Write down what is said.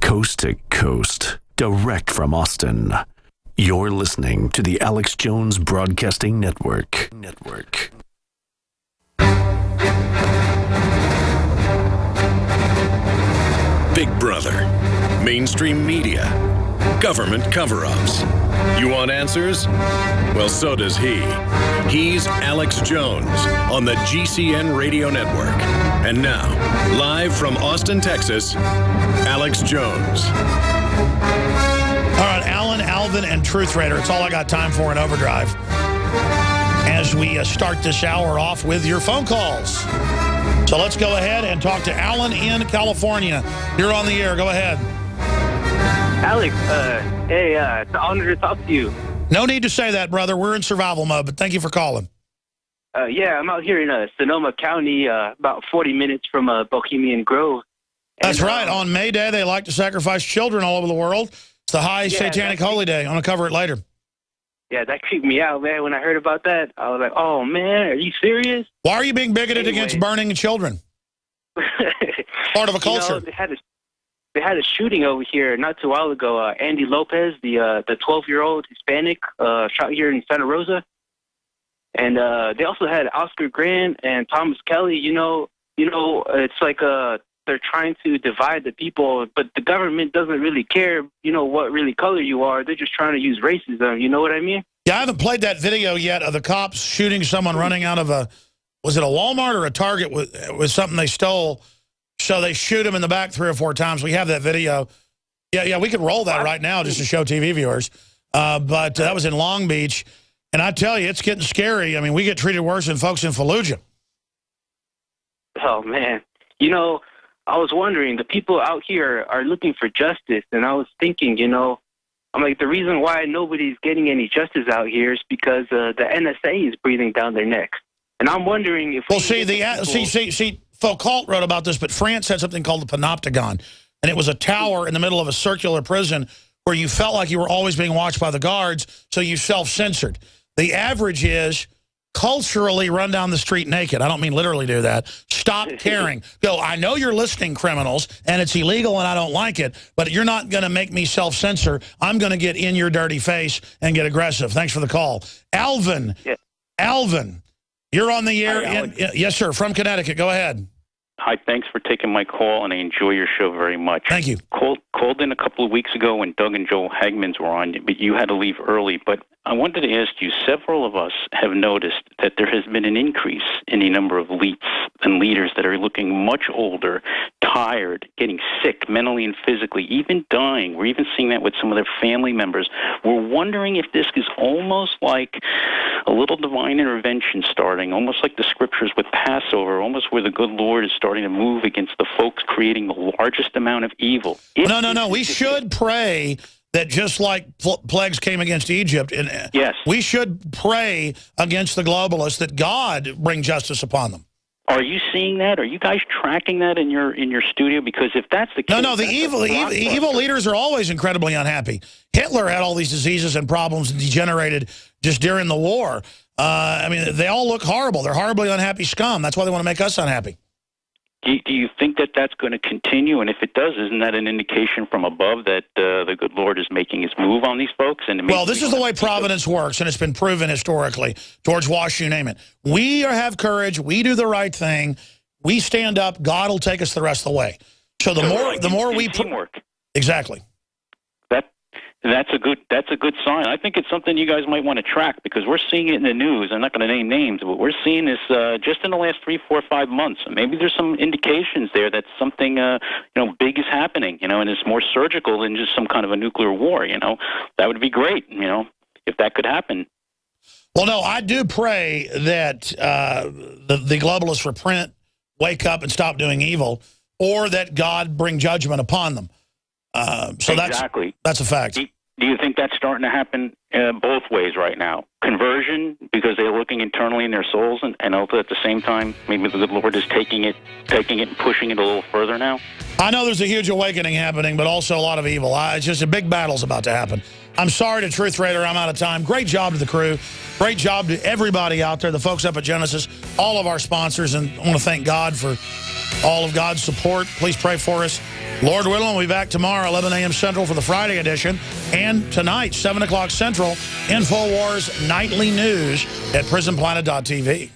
coast to coast, direct from Austin. You're listening to the Alex Jones Broadcasting Network. Big Brother, mainstream media, government cover-ups. You want answers? Well, so does he. He's Alex Jones on the GCN Radio Network. And now, live from Austin, Texas, Alex Jones. All right, Alan, Alvin, and Truth Raider. It's all I got time for in Overdrive. As we start this hour off with your phone calls. So let's go ahead and talk to Alan in California. You're on the air. Go ahead. Alex, it's an honor to talk to you. No need to say that, brother. We're in survival mode, but thank you for calling. Yeah, I'm out here in Sonoma County, about 40 minutes from Bohemian Grove. That's right. On May Day, they like to sacrifice children all over the world. It's the high satanic holy day. I'm going to cover it later. Yeah, that creeped me out, man. When I heard about that, I was like, oh, man, are you serious? Why are you being bigoted against burning children? Part of a culture. You know, they had a shooting over here not too long ago. Andy Lopez, the 12-year-old Hispanic, shot here in Santa Rosa. And they also had Oscar Grant and Thomas Kelly. You know, it's like they're trying to divide the people, but the government doesn't really care, what really color you are. They're just trying to use racism. You know what I mean? Yeah, I haven't played that video yet of the cops shooting someone running out of was it a Walmart or a Target with something they stole? So they shoot him in the back 3 or 4 times. We have that video. Yeah, we could roll that right now just to show TV viewers. But that was in Long Beach. And I tell you, it's getting scary. I mean, we get treated worse than folks in Fallujah. Oh, man. I was wondering, the people out here are looking for justice. And I was thinking, I'm like, the reason why nobody's getting any justice out here is because the NSA is breathing down their necks. And I'm wondering if... Well, see, Foucault wrote about this, but France had something called the Panopticon. And it was a tower in the middle of a circular prison where you felt like you were always being watched by the guards, so you self-censored. The average is culturally run down the street naked. I don't mean literally do that. Stop caring. Go, I know you're listening, criminals, and it's illegal and I don't like it, but you're not going to make me self-censor. I'm going to get in your dirty face and get aggressive. Thanks for the call. Alvin. Yeah. Alvin, you're on the air. Yes, sir, from Connecticut. Go ahead. Hi, thanks for taking my call, and I enjoy your show very much. Thank you. Called in a couple of weeks ago when Doug and Joel Hagmans were on, but you had to leave early. But I wanted to ask you, several of us have noticed that there has been an increase in the number of elites and leaders that are looking much older, tired, getting sick mentally and physically, even dying. We're even seeing that with some of their family members. We're wondering if this is almost like a little divine intervention starting, almost like the scriptures with Passover, almost where the good Lord is starting to move against the folks creating the largest amount of evil. No. We should pray that just like plagues came against Egypt, and yes, we should pray against the globalists that God bring justice upon them. Are you seeing that? Are you guys tracking that in your studio? Because if that's the case... No, the evil leaders are always incredibly unhappy. Hitler had all these diseases and problems and degenerated just during the war. I mean, they all look horrible. They're horribly unhappy scum. That's why they want to make us unhappy. Do you think that that's going to continue? And if it does, isn't that an indication from above that the good Lord is making his move on these folks? Well, this is the way providence works, and it's been proven historically. George Wash, you name it. We have courage. We do the right thing. We stand up. God will take us the rest of the way. So the more we... Teamwork. Exactly. That's a good sign. I think it's something you guys might want to track because we're seeing it in the news. I'm not going to name names, but we're seeing this just in the last 3, 4, 5 months. Maybe there's some indications there that something big is happening, and it's more surgical than just some kind of a nuclear war. That would be great. If that could happen. Well, no, I do pray that the globalists repent, wake up, and stop doing evil, or that God bring judgment upon them. So exactly. That's a fact. Do you think that's starting to happen both ways right now? Conversion, because they're looking internally in their souls, and also at the same time, maybe the good Lord is taking it and pushing it a little further now? I know there's a huge awakening happening, but also a lot of evil. It's just a big battle's about to happen. I'm sorry to Truth Raider, I'm out of time. Great job to the crew. Great job to everybody out there, the folks up at Genesis, all of our sponsors, and I want to thank God for all of God's support. Please pray for us. Lord willing, we'll be back tomorrow, 11 a.m. Central for the Friday edition. And tonight, 7 o'clock Central, InfoWars Nightly News at PrisonPlanet.tv.